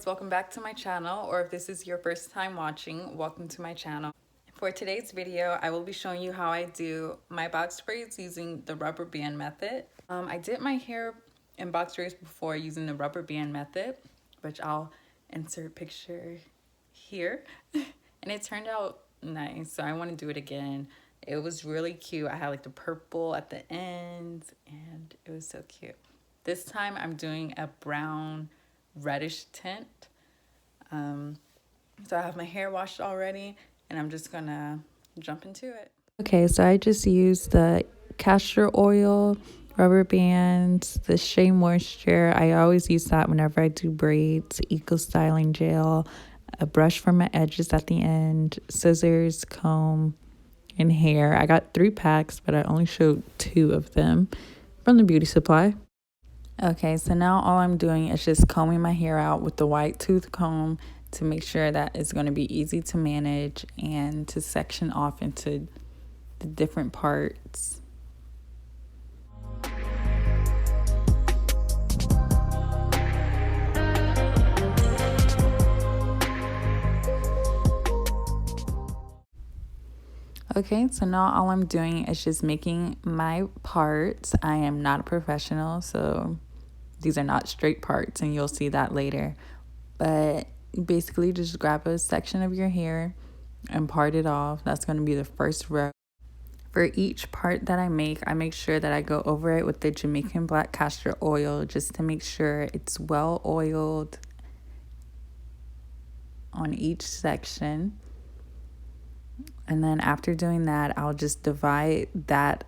guys, welcome back to my channel, or if this is your first time watching, welcome to my channel. For today's video, I will be showing you how I do my box braids using the rubber band method. I did my hair in box braids before using the rubber band method, which I'll insert a picture here, and it turned out nice, so I want to do it again. It was really cute. I had like the purple at the end, and it was so cute. This time I'm doing a brown reddish tint. So I have my hair washed already, and I'm just gonna jump into it. Okay, so I just used the castor oil, rubber bands, the Shea Moisture. I always use that whenever I do braids, eco styling gel, a brush for my edges at the end, scissors, comb, and hair. I got 3 packs, but I only showed 2 of them from the beauty supply. Okay, so now all I'm doing is just combing my hair out with the white tooth comb to make sure that it's going to be easy to manage and to section off into the different parts. Okay, so now all I'm doing is just making my parts. I am not a professional, so these are not straight parts, and you'll see that later. But basically just grab a section of your hair and part it off. That's going to be the first row. For each part that I make sure that I go over it with the Jamaican black castor oil just to make sure it's well oiled on each section. And then after doing that, I'll just divide that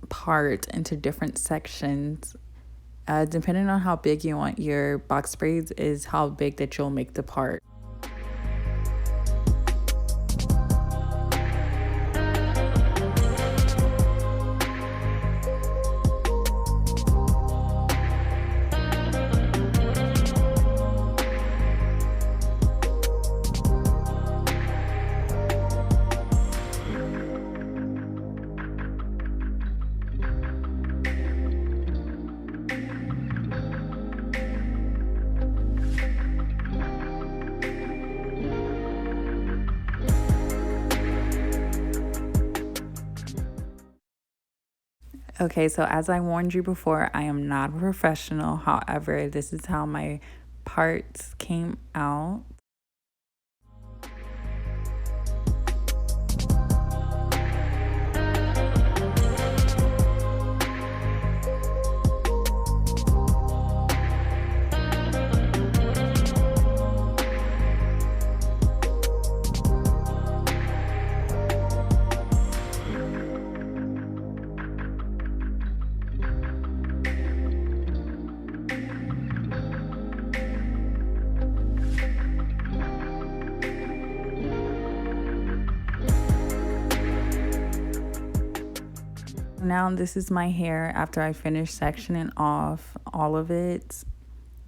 part into different sections. Depending on how big you want your box braids is how big that you'll make the part. Okay, so as I warned you before, I am not a professional. However, this is how my parts came out. Now this is my hair after I finished sectioning off all of it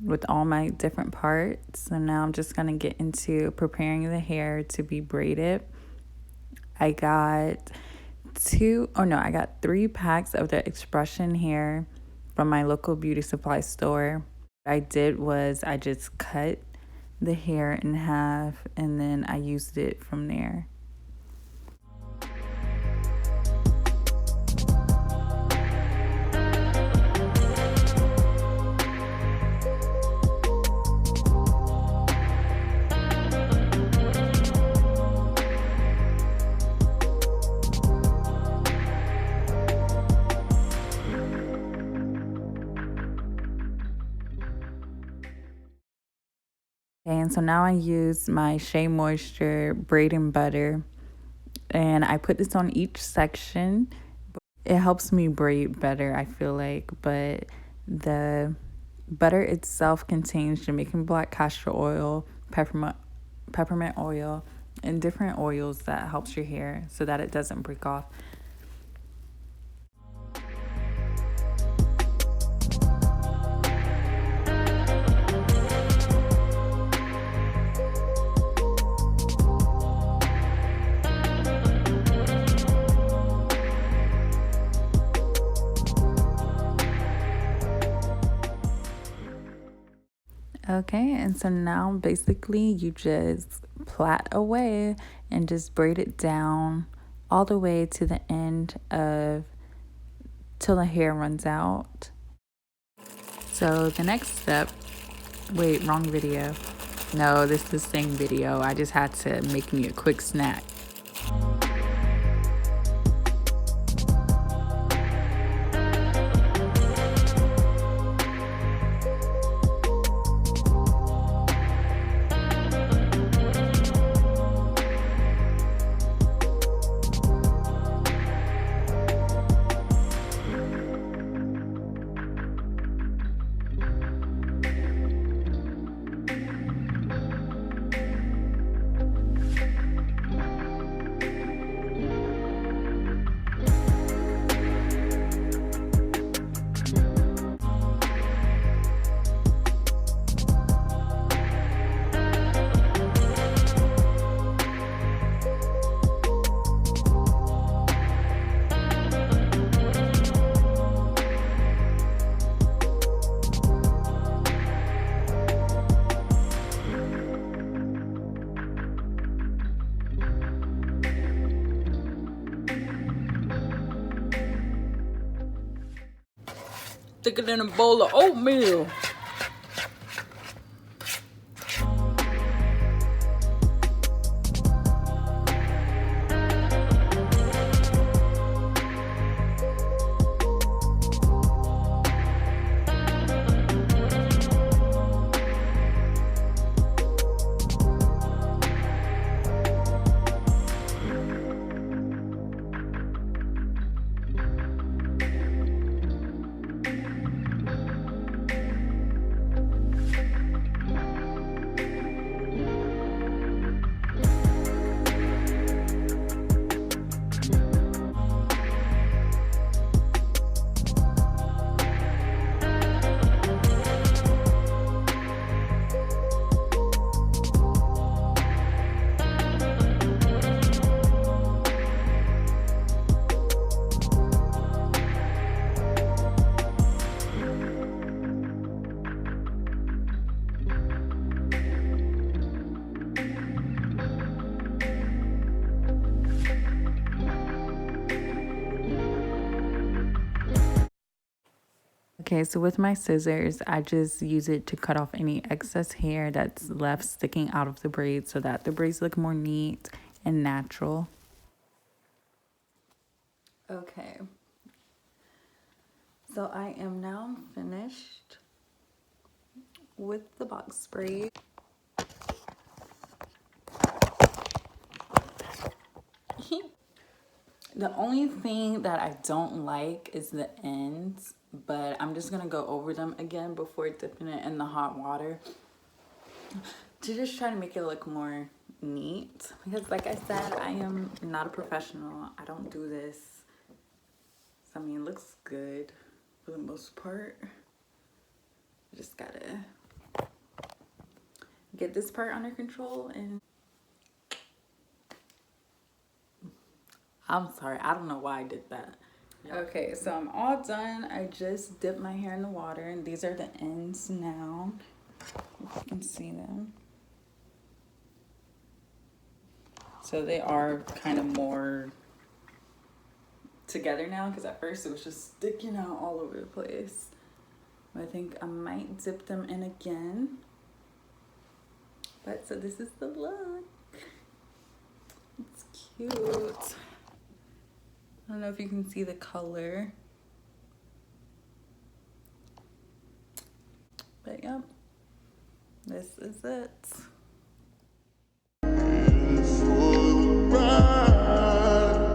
with all my different parts. So now I'm just going to get into preparing the hair to be braided. I got 3 packs of the expression hair from my local beauty supply store. What I did was I just cut the hair in half and then I used it from there. And so now I use my Shea Moisture braiding butter, and I put this on each section. It helps me braid better, I feel like, but the butter itself contains Jamaican black castor oil, peppermint oil, and different oils that helps your hair so that it doesn't break off. Okay, and so now basically you just plait away and just braid it down all the way to the end of till the hair runs out. So the next step, wait, wrong video. No, this is the same video. I just had to make me a quick snack. Thicker than a bowl of oatmeal. Okay, so with my scissors, I just use it to cut off any excess hair that's left sticking out of the braids so that the braids look more neat and natural. Okay, so I am now finished with the box braid. The only thing that I don't like is the ends, but I'm just gonna go over them again before dipping it in the hot water to just try to make it look more neat, because like I said, I am not a professional. I don't do this. So, I mean, it looks good for the most part. I just gotta get this part under control. And I'm sorry, I don't know why I did that. Okay, so I'm all done. I just dipped my hair in the water, and these are the ends now. If you can see them. So they are kind of more together now, because at first it was just sticking out all over the place. But I think I might dip them in again. But so this is the look. It's cute. I don't know if you can see the color. But yep, this is it.